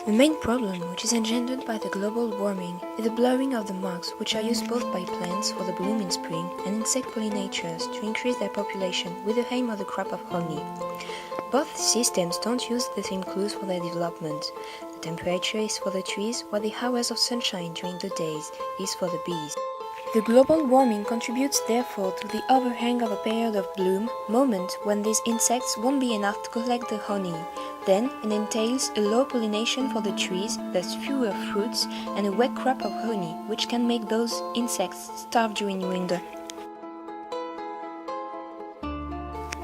The main problem, which is engendered by the global warming, is the blurring of the marks, which are used both by plants for the bloom in spring and insect pollinators to increase their population with the aim of the crop of honey. Both systems don't use the same clues for their development. The temperature is for the trees, while the hours of sunshine during the days is for the bees. The global warming contributes therefore to the overhang of a period of bloom, moment when these insects won't be enough to collect the honey. Then it entails a low pollination for the trees, thus fewer fruits, and a wet crop of honey, which can make those insects starve during winter.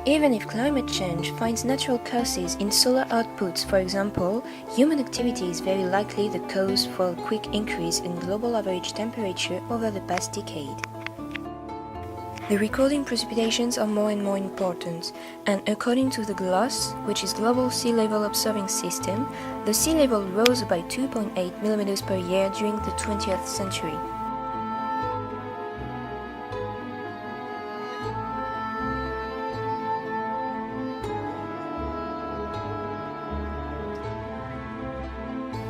Even if climate change finds natural causes in solar outputs, for example, human activity is very likely the cause for a quick increase in global average temperature over the past decade. The recording precipitations are more and more important, and according to the GLOS, which is Global Sea Level Observing System, the sea level rose by 2.8 mm per year during the 20th century.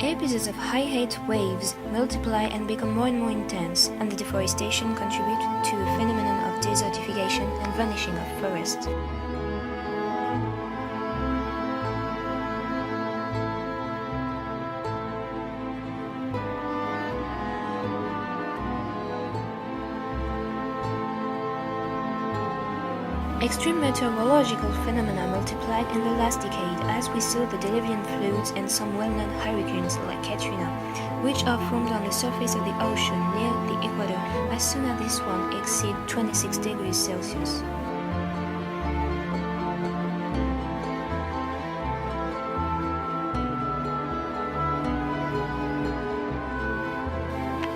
Episodes of high height waves multiply and become more and more intense, and the deforestation contributes to a phenomenon of desertification and vanishing of forests. Extreme meteorological phenomena multiplied in the last decade as we saw the Diluvian floods and some well-known hurricanes like Katrina, which are formed on the surface of the ocean near the equator as soon as this one exceeds 26 degrees Celsius.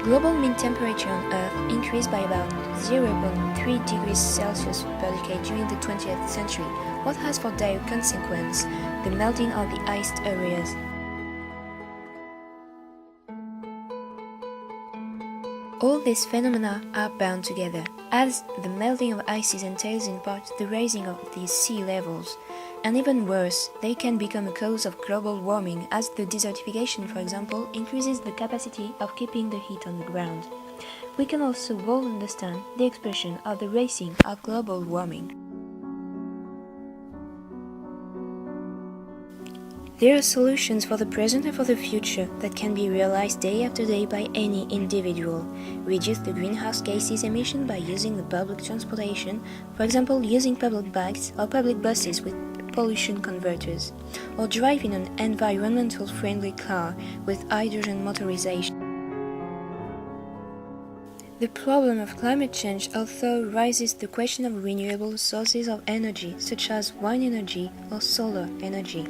Global mean temperature on Earth increased by about 0.3 degrees Celsius per decade during the 20th century, what has for dire consequence the melting of the iced areas. All these phenomena are bound together, as the melting of ices entails in part the raising of these sea levels. And even worse, they can become a cause of global warming, as the desertification, for example, increases the capacity of keeping the heat on the ground. We can also well understand the expression of the racing of global warming. There are solutions for the present and for the future that can be realized day after day by any individual. Reduce the greenhouse gases emission by using the public transportation, for example using public bikes or public buses with pollution converters, or drive in an environmental friendly car with hydrogen motorization. The problem of climate change also raises the question of renewable sources of energy such as wind energy or solar energy.